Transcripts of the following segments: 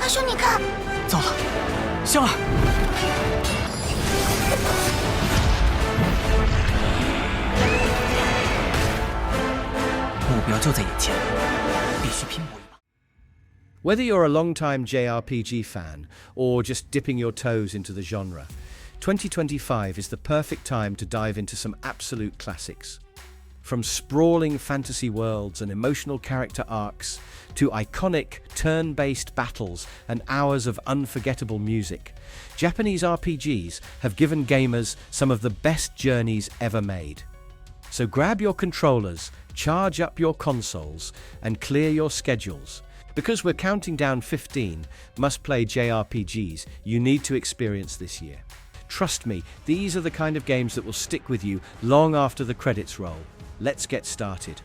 他说你看，糟了，香儿，目标就在眼前，必须拼搏一把。 Whether you're a long-time JRPG fan or just dipping your toes into the genre, 2025 is the perfect time to dive into some absolute classics. From sprawling fantasy worlds and emotional character arcs to iconic turn-based battles and hours of unforgettable music, Japanese RPGs have given gamers some of the best journeys ever made. So grab your controllers, charge up your consoles, and clear your schedules. Because we're counting down 15 must-play JRPGs you need to experience this year. Trust me, these are the kind of games that will stick with you long after the credits roll. Let's get started.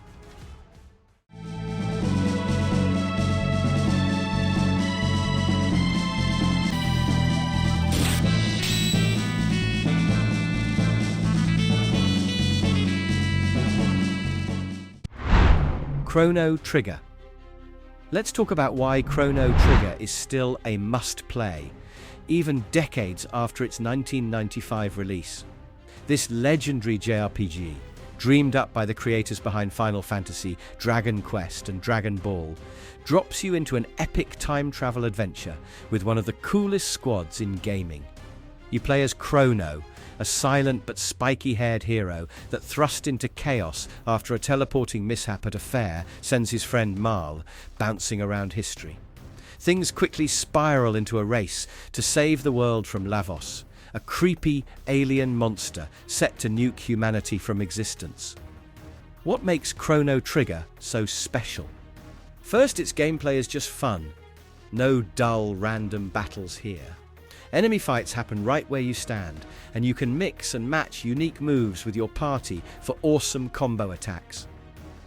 Chrono Trigger. Let's talk about why Chrono Trigger is still a must-play, even decades after its 1995 release. This legendary JRPG, dreamed up by the creators behind Final Fantasy, Dragon Quest and Dragon Ball, drops you into an epic time travel adventure with one of the coolest squads in gaming. You play as Chrono, a silent but spiky-haired hero that thrust into chaos after a teleporting mishap at a fair sends his friend Marl bouncing around history. Things quickly spiral into a race to save the world from Lavos, a creepy alien monster set to nuke humanity from existence. What makes Chrono Trigger so special? First, its gameplay is just fun. No dull, random battles here. Enemy fights happen right where you stand, and you can mix and match unique moves with your party for awesome combo attacks.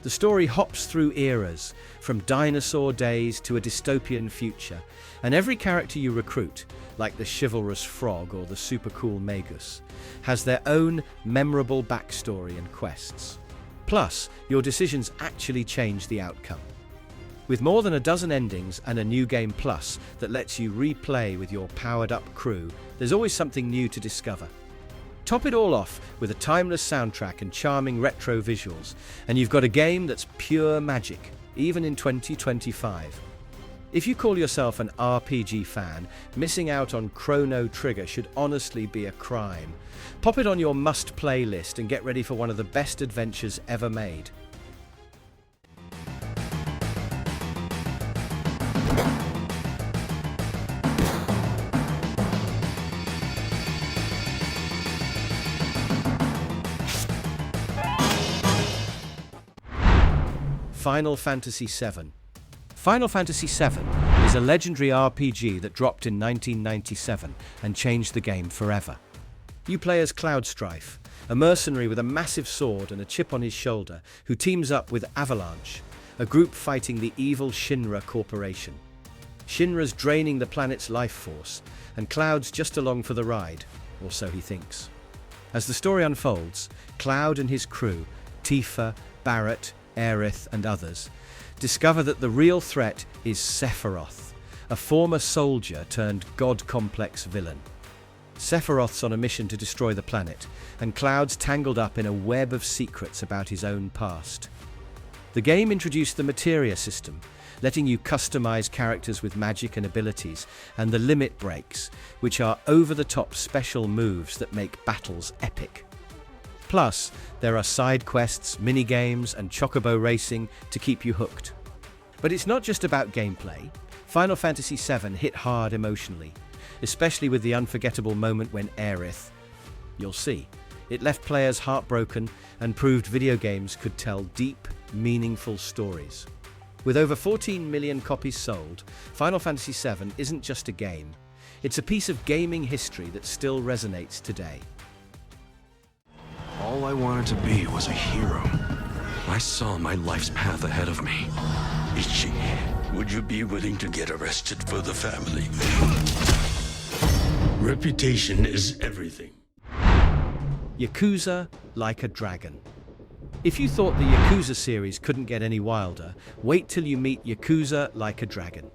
The story hops through eras, from dinosaur days to a dystopian future, and every character you recruit, like the chivalrous frog or the super cool Magus, has their own memorable backstory and quests. Plus, your decisions actually change the outcome. With more than a dozen endings and a new game plus that lets you replay with your powered-up crew, there's always something new to discover. Top it all off with a timeless soundtrack and charming retro visuals, and you've got a game that's pure magic, even in 2025. If you call yourself an RPG fan, missing out on Chrono Trigger should honestly be a crime. Pop it on your must-play list and get ready for one of the best adventures ever made. Final Fantasy VII. Final Fantasy VII is a legendary RPG that dropped in 1997 and changed the game forever. You play as Cloud Strife, a mercenary with a massive sword and a chip on his shoulder who teams up with Avalanche, a group fighting the evil Shinra Corporation. Shinra's draining the planet's life force, and Cloud's just along for the ride, or so he thinks. As the story unfolds, Cloud and his crew, Tifa, Barrett, Aerith and others, discover that the real threat is Sephiroth, a former soldier turned god-complex villain. Sephiroth's on a mission to destroy the planet, and Cloud's tangled up in a web of secrets about his own past. The game introduced the Materia system, letting you customize characters with magic and abilities, and the Limit Breaks, which are over-the-top special moves that make battles epic. Plus, there are side quests, mini-games, and chocobo racing to keep you hooked. But it's not just about gameplay. Final Fantasy VII hit hard emotionally, especially with the unforgettable moment when Aerith, you'll see, it left players heartbroken and proved video games could tell deep, meaningful stories. With over 14 million copies sold, Final Fantasy VII isn't just a game. It's a piece of gaming history that still resonates today. All I wanted to be was a hero. I saw my life's path ahead of me. Ichi, would you be willing to get arrested for the family? Reputation is everything. Yakuza Like a Dragon. If you thought the Yakuza series couldn't get any wilder, wait till you meet Yakuza Like a Dragon.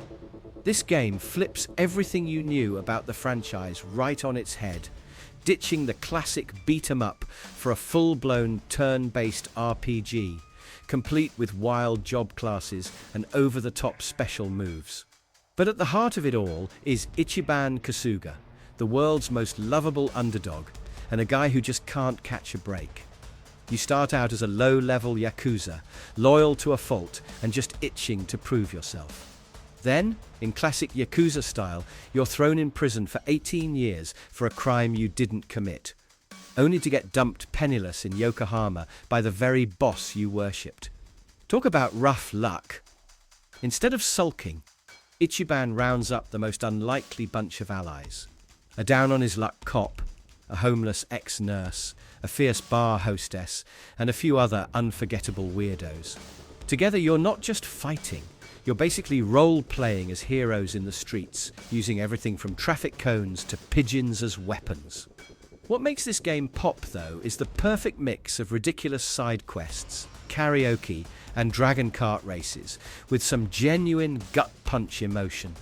This game flips everything you knew about the franchise right on its head, ditching the classic beat-em-up for a full-blown turn-based RPG, complete with wild job classes and over-the-top special moves. But at the heart of it all is Ichiban Kasuga, the world's most lovable underdog, and a guy who just can't catch a break. You start out as a low-level Yakuza, loyal to a fault and just itching to prove yourself. Then, in classic Yakuza style, you're thrown in prison for 18 years for a crime you didn't commit, only to get dumped penniless in Yokohama by the very boss you worshipped. Talk about rough luck. Instead of sulking, Ichiban rounds up the most unlikely bunch of allies. A down-on-his-luck cop, a homeless ex-nurse, a fierce bar hostess, and a few other unforgettable weirdos. Together, you're not just fighting. You're basically role-playing as heroes in the streets, using everything from traffic cones to pigeons as weapons. What makes this game pop, though, is the perfect mix of ridiculous side quests, karaoke, and dragon kart races, with some genuine gut-punch emotion.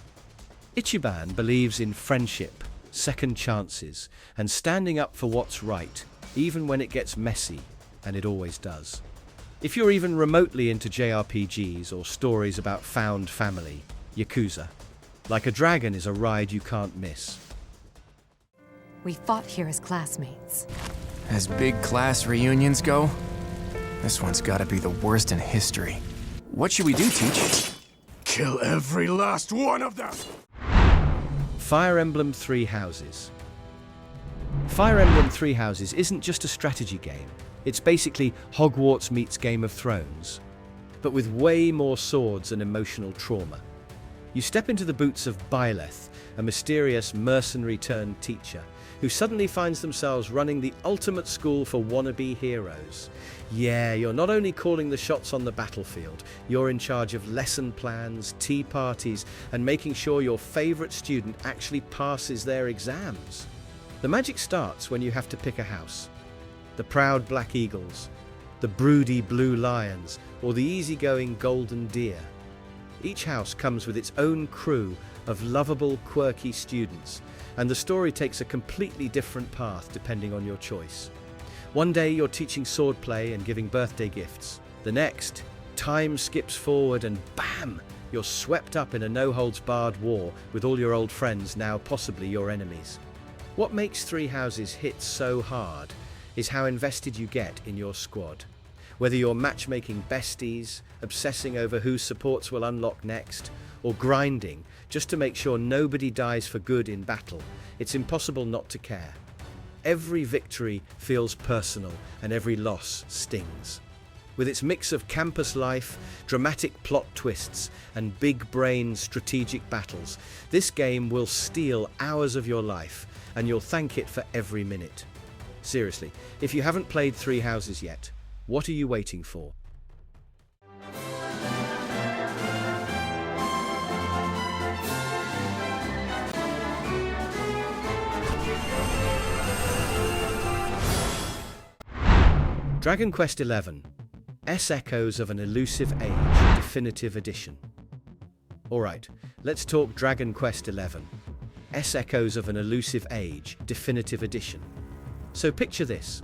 Ichiban believes in friendship, second chances, and standing up for what's right, even when it gets messy, and it always does. If you're even remotely into JRPGs or stories about found family, Yakuza, Like a Dragon is a ride you can't miss. We fought here as classmates. As big class reunions go, this one's gotta be the worst in history. What should we do, Teach? Kill every last one of them! Fire Emblem Three Houses. Fire Emblem Three Houses isn't just a strategy game. It's basically Hogwarts meets Game of Thrones, but with way more swords and emotional trauma. You step into the boots of Byleth, a mysterious mercenary-turned-teacher, who suddenly finds themselves running the ultimate school for wannabe heroes. Yeah, you're not only calling the shots on the battlefield, you're in charge of lesson plans, tea parties, and making sure your favorite student actually passes their exams. The magic starts when you have to pick a house. The proud black eagles, the broody blue lions, or the easygoing golden deer. Each house comes with its own crew of lovable, quirky students, and the story takes a completely different path depending on your choice. One day you're teaching swordplay and giving birthday gifts. The next, time skips forward and bam! You're swept up in a no-holds-barred war with all your old friends now possibly your enemies. What makes Three Houses hit so hard is how invested you get in your squad. Whether you're matchmaking besties, obsessing over whose supports will unlock next, or grinding just to make sure nobody dies for good in battle, it's impossible not to care. Every victory feels personal and every loss stings. With its mix of campus life, dramatic plot twists, and big-brain strategic battles, this game will steal hours of your life, and you'll thank it for every minute. Seriously, if you haven't played Three Houses yet, what are you waiting for? Dragon Quest XI, S Echoes of an Elusive Age Definitive Edition. Alright, let's talk Dragon Quest XI, S Echoes of an Elusive Age Definitive Edition. So picture this.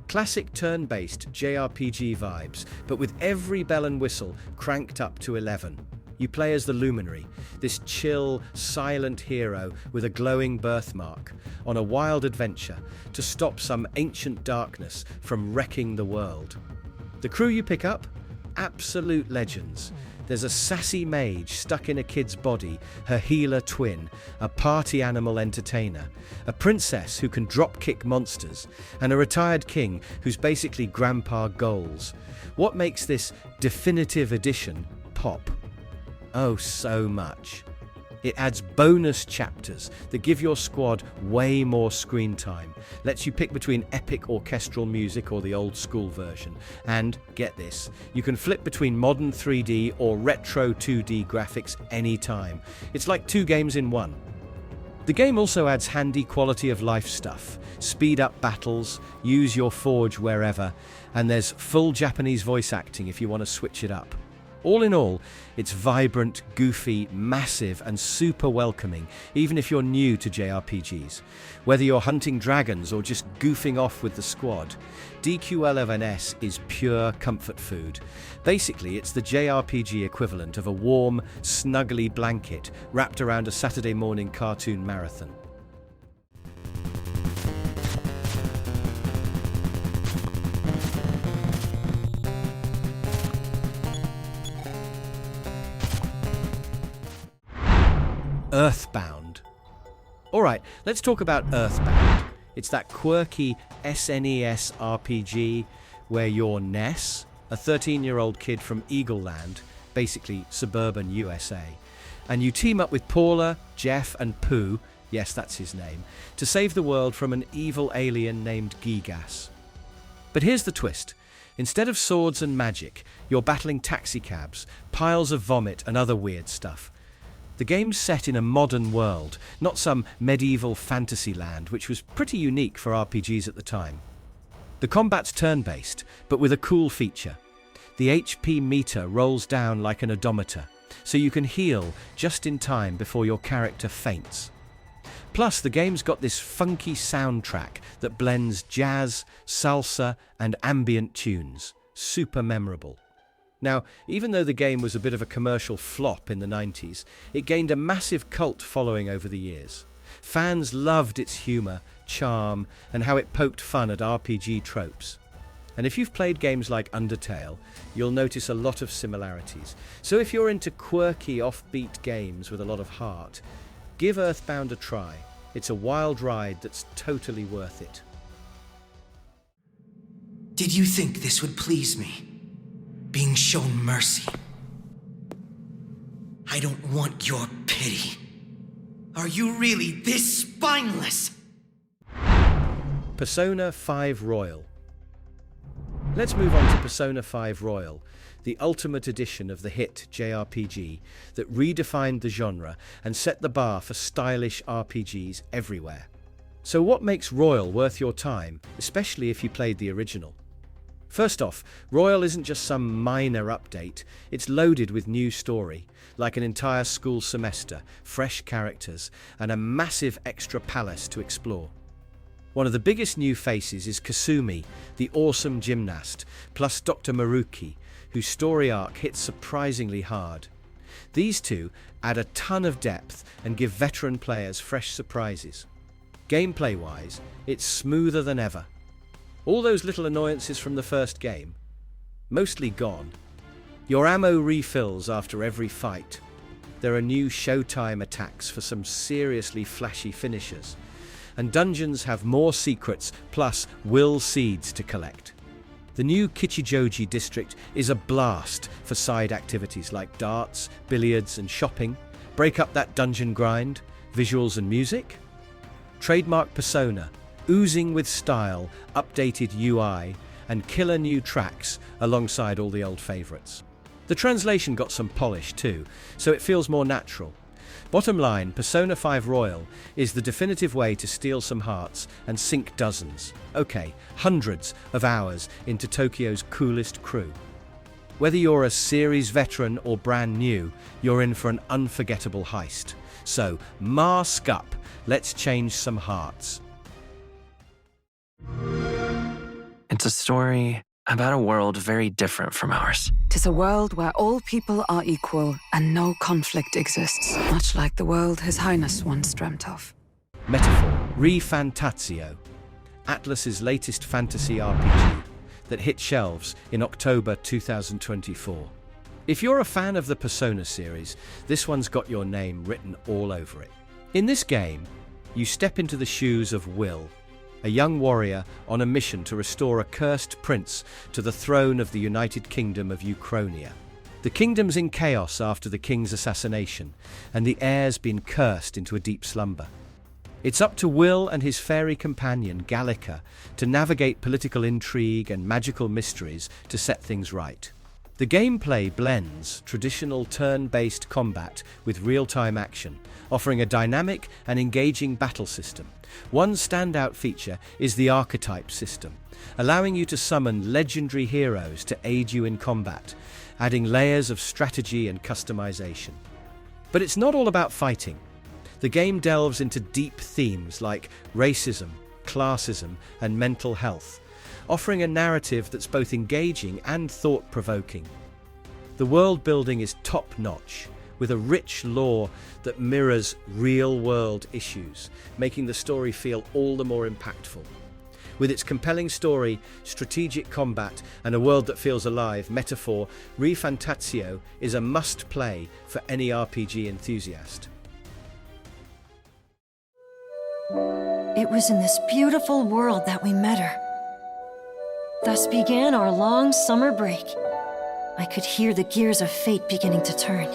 Classic turn-based JRPG vibes, but with every bell and whistle cranked up to 11. You play as the Luminary, this chill, silent hero with a glowing birthmark, on a wild adventure to stop some ancient darkness from wrecking the world. The crew you pick up? Absolute legends. There's a sassy mage stuck in a kid's body, her healer twin, a party animal entertainer, a princess who can drop-kick monsters, and a retired king who's basically Grandpa Goals. What makes this definitive edition pop? Oh, so much. It adds bonus chapters that give your squad way more screen time, lets you pick between epic orchestral music or the old school version, and, get this, you can flip between modern 3D or retro 2D graphics anytime. It's like two games in one. The game also adds handy quality of life stuff, speed up battles, use your forge wherever, and there's full Japanese voice acting if you want to switch it up. All in all, it's vibrant, goofy, massive, and super welcoming, even if you're new to JRPGs. Whether you're hunting dragons or just goofing off with the squad, DQ11S is pure comfort food. Basically, it's the JRPG equivalent of a warm, snuggly blanket wrapped around a Saturday morning cartoon marathon. Earthbound. Alright, let's talk about Earthbound. It's that quirky SNES RPG where you're Ness, a 13-year-old kid from Eagle Land, basically suburban USA, and you team up with Paula, Jeff, and Pooh, yes, that's his name, to save the world from an evil alien named Gigas. But here's the twist. Instead of swords and magic, you're battling taxicabs, piles of vomit, and other weird stuff. The game's set in a modern world, not some medieval fantasy land, which was pretty unique for RPGs at the time. The combat's turn-based, but with a cool feature. The HP meter rolls down like an odometer, so you can heal just in time before your character faints. Plus, the game's got this funky soundtrack that blends jazz, salsa, and ambient tunes. Super memorable. Now, even though the game was a bit of a commercial flop in the 90s, it gained a massive cult following over the years. Fans loved its humour, charm, and how it poked fun at RPG tropes. And if you've played games like Undertale, you'll notice a lot of similarities. So if you're into quirky, offbeat games with a lot of heart, give Earthbound a try. It's a wild ride that's totally worth it. Did you think this would please me? Being shown mercy. I don't want your pity. Are you really this spineless? Persona 5 Royal. Let's move on to Persona 5 Royal, the ultimate edition of the hit JRPG that redefined the genre and set the bar for stylish RPGs everywhere. So what makes Royal worth your time, especially if you played the original? First off, Royal isn't just some minor update, it's loaded with new story, like an entire school semester, fresh characters, and a massive extra palace to explore. One of the biggest new faces is Kasumi, the awesome gymnast, plus Dr. Maruki, whose story arc hits surprisingly hard. These two add a ton of depth and give veteran players fresh surprises. Gameplay-wise, it's smoother than ever. All those little annoyances from the first game, mostly gone. Your ammo refills after every fight. There are new showtime attacks for some seriously flashy finishers. And dungeons have more secrets, plus will seeds to collect. The new Kichijoji district is a blast for side activities like darts, billiards, and shopping. Break up that dungeon grind, visuals and music. Trademark Persona, oozing with style, updated UI, and killer new tracks alongside all the old favourites. The translation got some polish too, so it feels more natural. Bottom line, Persona 5 Royal is the definitive way to steal some hearts and sink dozens, okay, hundreds of hours into Tokyo's coolest crew. Whether you're a series veteran or brand new, you're in for an unforgettable heist. So, mask up, let's change some hearts. It's a story about a world very different from ours. 'Tis a world where all people are equal and no conflict exists, much like the world His Highness once dreamt of. Metaphor, ReFantazio, Atlus's latest fantasy RPG that hit shelves in October 2024. If you're a fan of the Persona series, this one's got your name written all over it. In this game, you step into the shoes of Will, a young warrior on a mission to restore a cursed prince to the throne of the United Kingdom of Uchronia. The kingdom's in chaos after the king's assassination, and the heir's been cursed into a deep slumber. It's up to Will and his fairy companion, Gallica, to navigate political intrigue and magical mysteries to set things right. The gameplay blends traditional turn-based combat with real-time action, offering a dynamic and engaging battle system. One standout feature is the archetype system, allowing you to summon legendary heroes to aid you in combat, adding layers of strategy and customization. But it's not all about fighting. The game delves into deep themes like racism, classism, and mental health, offering a narrative that's both engaging and thought-provoking. The world building is top-notch, with a rich lore that mirrors real-world issues, making the story feel all the more impactful. With its compelling story, strategic combat, and a world that feels alive, Metaphor, ReFantazio is a must-play for any RPG enthusiast. It was in this beautiful world that we met her. Thus began our long summer break. I could hear the gears of fate beginning to turn.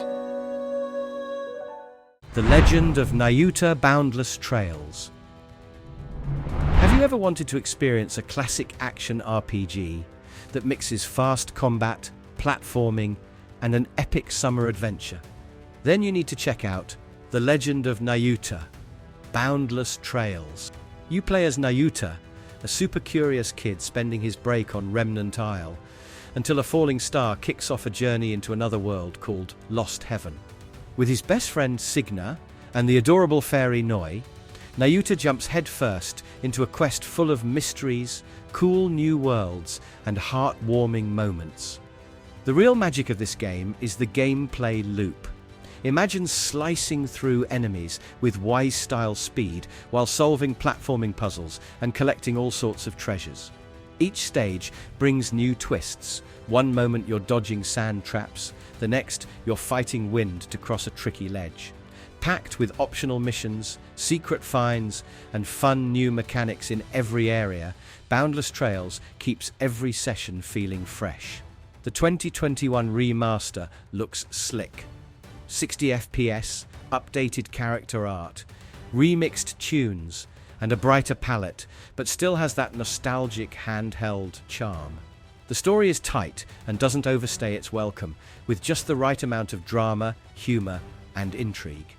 The Legend of Nayuta Boundless Trails. Have you ever wanted to experience a classic action RPG that mixes fast combat, platforming, and an epic summer adventure? Then you need to check out The Legend of Nayuta Boundless Trails. You play as Nayuta, a super curious kid spending his break on Remnant Isle, until a falling star kicks off a journey into another world called Lost Heaven. With his best friend Signa and the adorable fairy Noi, Nayuta jumps headfirst into a quest full of mysteries, cool new worlds, and heart-warming moments. The real magic of this game is the gameplay loop. Imagine slicing through enemies with wise-style speed while solving platforming puzzles and collecting all sorts of treasures. Each stage brings new twists. One moment you're dodging sand traps, the next you're fighting wind to cross a tricky ledge. Packed with optional missions, secret finds, and fun new mechanics in every area, Boundless Trails keeps every session feeling fresh. The 2021 remaster looks slick. 60 FPS, updated character art, remixed tunes, and a brighter palette, but still has that nostalgic handheld charm. The story is tight and doesn't overstay its welcome, with just the right amount of drama, humor, and intrigue.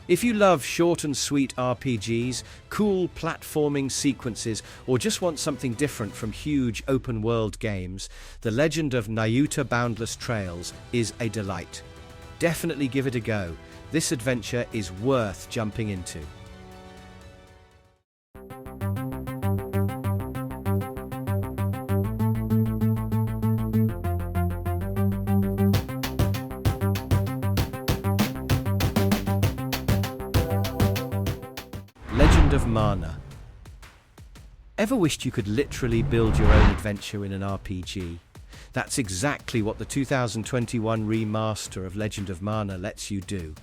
If you love short and sweet RPGs, cool platforming sequences, or just want something different from huge open-world games, The Legend of Nayuta Boundless Trails is a delight. Definitely give it a go. This adventure is worth jumping into. Legend of Mana. Ever wished you could literally build your own adventure in an RPG? That's exactly what the 2021 remaster of Legend of Mana lets you do.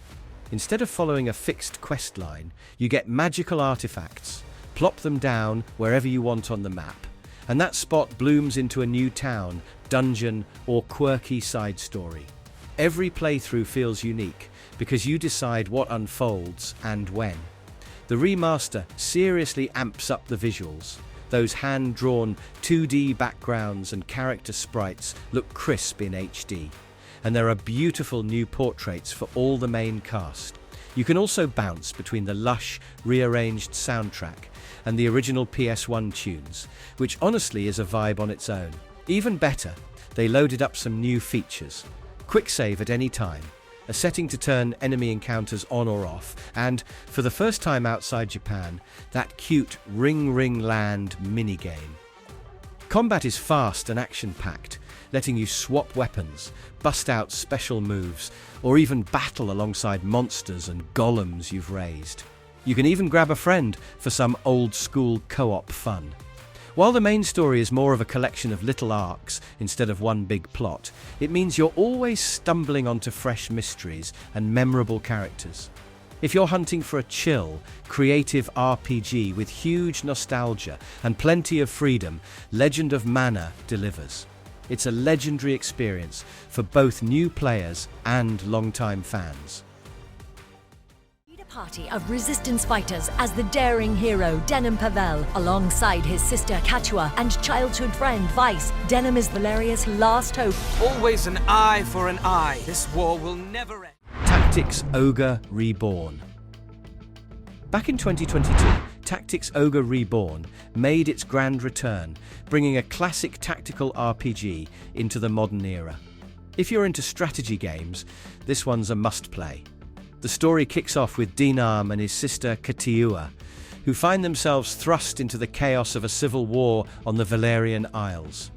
Instead of following a fixed quest line, you get magical artifacts, plop them down wherever you want on the map, and that spot blooms into a new town, dungeon, or quirky side story. Every playthrough feels unique because you decide what unfolds and when. The remaster seriously amps up the visuals. Those hand-drawn 2D backgrounds and character sprites look crisp in HD, and there are beautiful new portraits for all the main cast. You can also bounce between the lush, rearranged soundtrack and the original PS1 tunes, which honestly is a vibe on its own. Even better, they loaded up some new features. Quick save at any time, a setting to turn enemy encounters on or off, and, for the first time outside Japan, that cute Ring Ring Land minigame. Combat is fast and action-packed, letting you swap weapons, bust out special moves, or even battle alongside monsters and golems you've raised. You can even grab a friend for some old-school co-op fun. While the main story is more of a collection of little arcs instead of one big plot, it means you're always stumbling onto fresh mysteries and memorable characters. If you're hunting for a chill, creative RPG with huge nostalgia and plenty of freedom, Legend of Mana delivers. It's a legendary experience for both new players and longtime fans. Party of resistance fighters as the daring hero Denim Pavel, alongside his sister Katua and childhood friend Vice. Denim is Valeria's last hope. Always an eye for an eye. This war will never end. Tactics Ogre Reborn. Back in 2022, Tactics Ogre Reborn made its grand return, bringing a classic tactical RPG into the modern era. If you're into strategy games, this one's a must-play. The story kicks off with Dinam and his sister Katiua, who find themselves thrust into the chaos of a civil war on the Valerian Isles.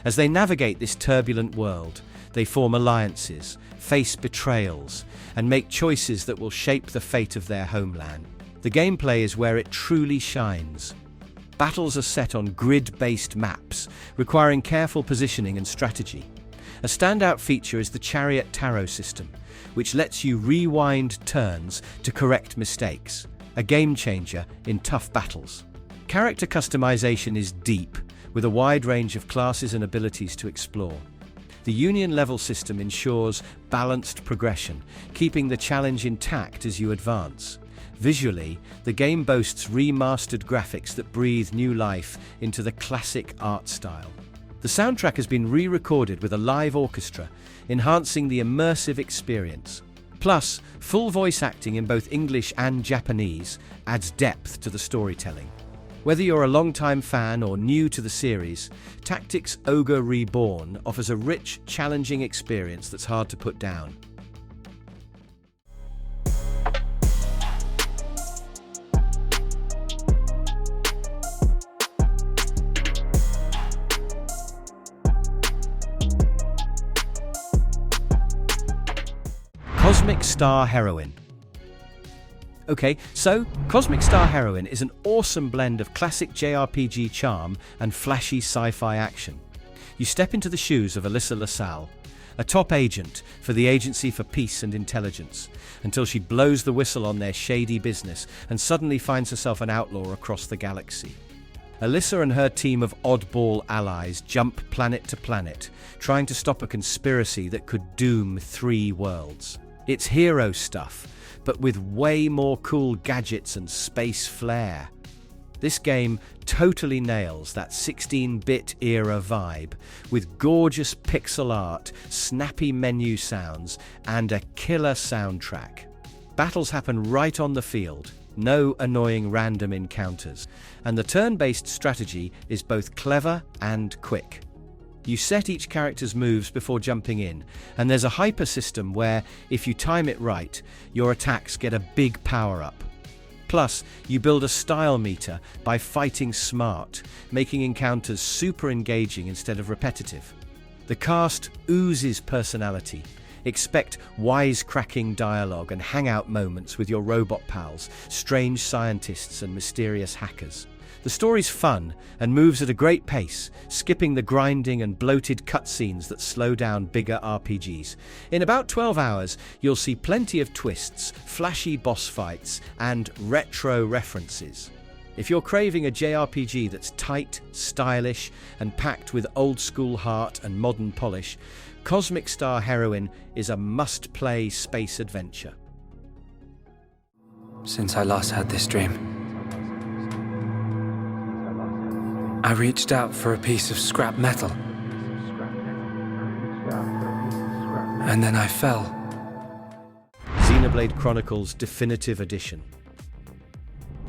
As they navigate this turbulent world, they form alliances, face betrayals, and make choices that will shape the fate of their homeland. The gameplay is where it truly shines. Battles are set on grid-based maps, requiring careful positioning and strategy. A standout feature is the Chariot Tarot system, which lets you rewind turns to correct mistakes, a game-changer in tough battles. Character customization is deep, with a wide range of classes and abilities to explore. The Union level system ensures balanced progression, keeping the challenge intact as you advance. Visually, the game boasts remastered graphics that breathe new life into the classic art style. The soundtrack has been re-recorded with a live orchestra, enhancing the immersive experience. Plus, full voice acting in both English and Japanese adds depth to the storytelling. Whether you're a long-time fan or new to the series, Tactics Ogre Reborn offers a rich, challenging experience that's hard to put down. Cosmic Star Heroine. Okay, so Cosmic Star Heroine is an awesome blend of classic JRPG charm and flashy sci-fi action. You step into the shoes of Alyssa LaSalle, a top agent for the Agency for Peace and Intelligence, until she blows the whistle on their shady business and suddenly finds herself an outlaw across the galaxy. Alyssa and her team of oddball allies jump planet to planet, trying to stop a conspiracy that could doom 3 worlds. It's hero stuff, but with way more cool gadgets and space flair. This game totally nails that 16-bit era vibe, with gorgeous pixel art, snappy menu sounds, and a killer soundtrack. Battles happen right on the field, no annoying random encounters, and the turn-based strategy is both clever and quick. You set each character's moves before jumping in, and there's a hyper system where, if you time it right, your attacks get a big power-up. Plus, you build a style meter by fighting smart, making encounters super engaging instead of repetitive. The cast oozes personality. Expect wisecracking dialogue and hangout moments with your robot pals, strange scientists and mysterious hackers. The story's fun and moves at a great pace, skipping the grinding and bloated cutscenes that slow down bigger RPGs. In about 12 hours, you'll see plenty of twists, flashy boss fights, and retro references. If you're craving a JRPG that's tight, stylish, and packed with old-school heart and modern polish, Cosmic Star Heroine is a must-play space adventure. Since I last had this dream, I reached out for a piece of scrap metal. And then I fell. Xenoblade Chronicles Definitive Edition.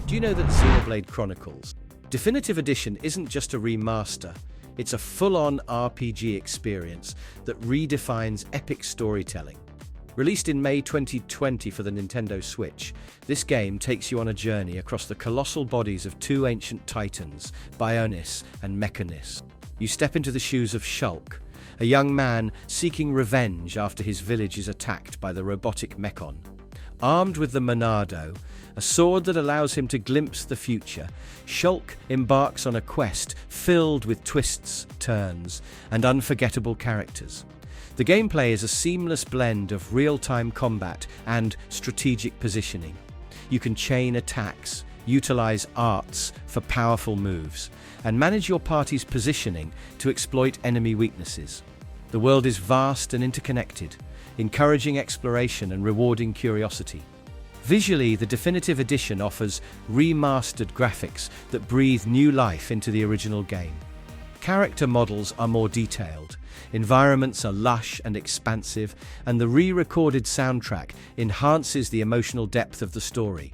Do you know that Xenoblade Chronicles Definitive Edition isn't just a remaster, it's a full-on RPG experience that redefines epic storytelling. Released in May 2020 for the Nintendo Switch, this game takes you on a journey across the colossal bodies of 2 ancient titans, Bionis and Mechanis. You step into the shoes of Shulk, a young man seeking revenge after his village is attacked by the robotic Mechon. Armed with the Monado, a sword that allows him to glimpse the future, Shulk embarks on a quest filled with twists, turns, and unforgettable characters. The gameplay is a seamless blend of real-time combat and strategic positioning. You can chain attacks, utilize arts for powerful moves, and manage your party's positioning to exploit enemy weaknesses. The world is vast and interconnected, encouraging exploration and rewarding curiosity. Visually, the Definitive Edition offers remastered graphics that breathe new life into the original game. Character models are more detailed, environments are lush and expansive, and the re-recorded soundtrack enhances the emotional depth of the story.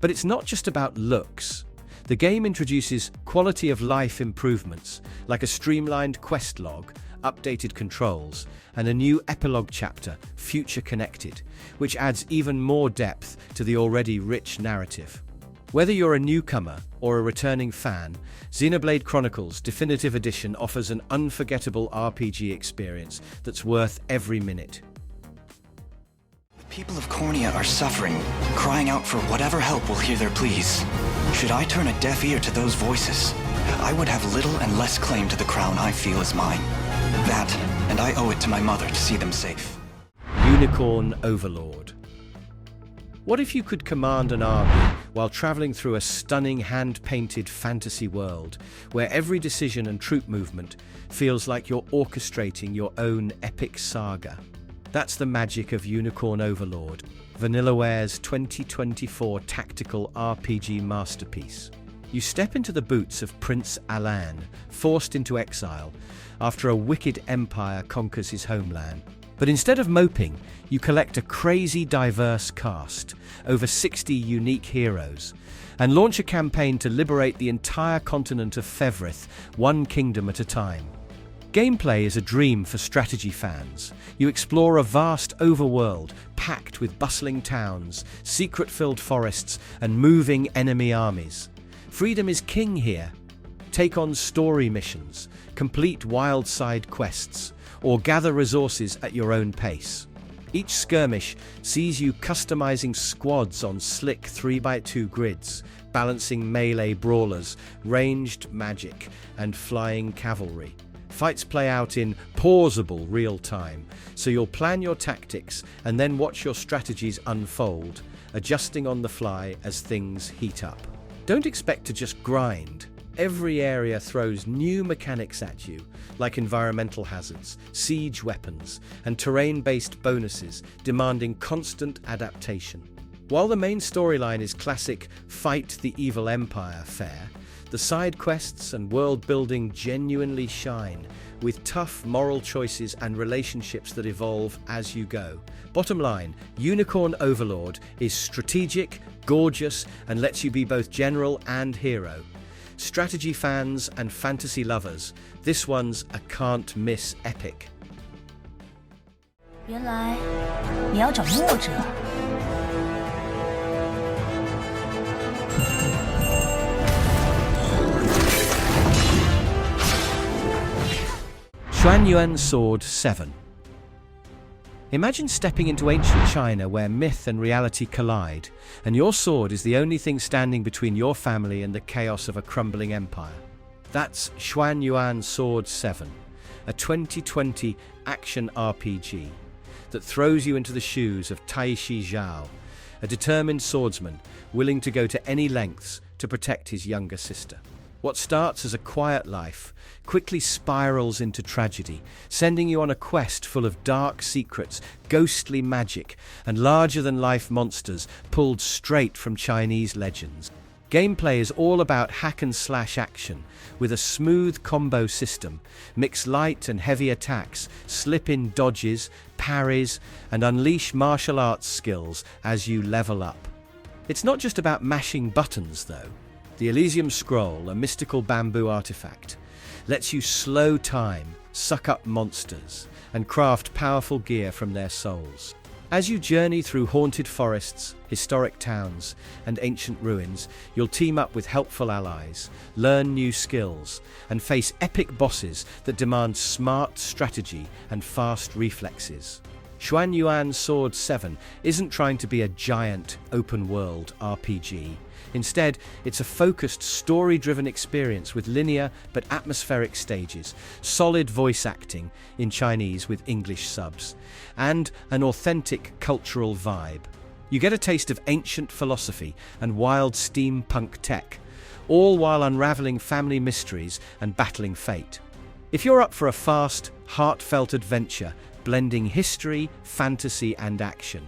But it's not just about looks. The game introduces quality-of-life improvements, like a streamlined quest log, updated controls, and a new epilogue chapter, Future Connected, which adds even more depth to the already rich narrative. Whether you're a newcomer or a returning fan, Xenoblade Chronicles Definitive Edition offers an unforgettable RPG experience that's worth every minute. The people of Cornea are suffering, crying out for whatever help will hear their pleas. Should I turn a deaf ear to those voices, I would have little and less claim to the crown I feel is mine. That, and I owe it to my mother to see them safe. Unicorn Overlord. What if you could command an army while traveling through a stunning hand-painted fantasy world where every decision and troop movement feels like you're orchestrating your own epic saga? That's the magic of Unicorn Overlord, Vanillaware's 2024 tactical RPG masterpiece. You step into the boots of Prince Alan, forced into exile after a wicked empire conquers his homeland. But instead of moping, you collect a crazy diverse cast, over 60 unique heroes, and launch a campaign to liberate the entire continent of Fevrith, one kingdom at a time. Gameplay is a dream for strategy fans. You explore a vast overworld packed with bustling towns, secret-filled forests, and moving enemy armies. Freedom is king here. Take on story missions, complete wild side quests, or gather resources at your own pace. Each skirmish sees you customizing squads on slick 3x2 grids, balancing melee brawlers, ranged magic, and flying cavalry. Fights play out in pausable real time, so you'll plan your tactics and then watch your strategies unfold, adjusting on the fly as things heat up. Don't expect to just grind. Every area throws new mechanics at you, like environmental hazards, siege weapons, and terrain-based bonuses demanding constant adaptation. While the main storyline is classic fight the evil empire fare, the side quests and world building genuinely shine, with tough moral choices and relationships that evolve as you go. Bottom line, Unicorn Overlord is strategic, gorgeous, and lets you be both general and hero. Strategy fans and fantasy lovers, this one's a can't-miss epic. 原来你要找墨者。Xuan-Yuan Sword 7. Imagine stepping into ancient China where myth and reality collide, and your sword is the only thing standing between your family and the chaos of a crumbling empire. That's Xuan-Yuan Sword 7, a 2020 action RPG that throws you into the shoes of Taishi Zhao, a determined swordsman willing to go to any lengths to protect his younger sister. What starts as a quiet life quickly spirals into tragedy, sending you on a quest full of dark secrets, ghostly magic, and larger-than-life monsters pulled straight from Chinese legends. Gameplay is all about hack-and-slash action, with a smooth combo system. Mix light and heavy attacks, slip in dodges, parries, and unleash martial arts skills as you level up. It's not just about mashing buttons, though. The Elysium Scroll, a mystical bamboo artifact, lets you slow time, suck up monsters, and craft powerful gear from their souls. As you journey through haunted forests, historic towns, and ancient ruins, you'll team up with helpful allies, learn new skills, and face epic bosses that demand smart strategy and fast reflexes. Xuan-Yuan Sword 7 isn't trying to be a giant, open-world RPG. Instead, it's a focused, story-driven experience with linear but atmospheric stages, solid voice acting in Chinese with English subs, and an authentic cultural vibe. You get a taste of ancient philosophy and wild steampunk tech, all while unraveling family mysteries and battling fate. If you're up for a fast, heartfelt adventure blending history, fantasy, and action,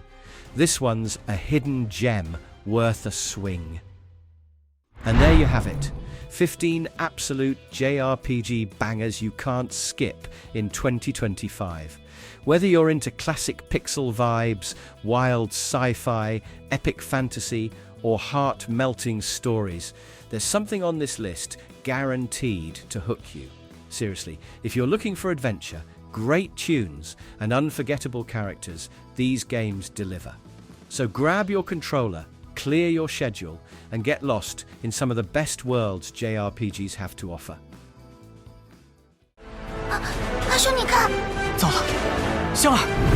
this one's a hidden gem worth a swing. And there you have it, 15 absolute JRPG bangers you can't skip in 2025. Whether you're into classic pixel vibes, wild sci-fi, epic fantasy, or heart-melting stories, there's something on this list guaranteed to hook you. Seriously, if you're looking for adventure, great tunes, and unforgettable characters, these games deliver. So grab your controller, clear your schedule, and get lost in some of the best worlds JRPGs have to offer. 阿兄，你看，糟了，香儿！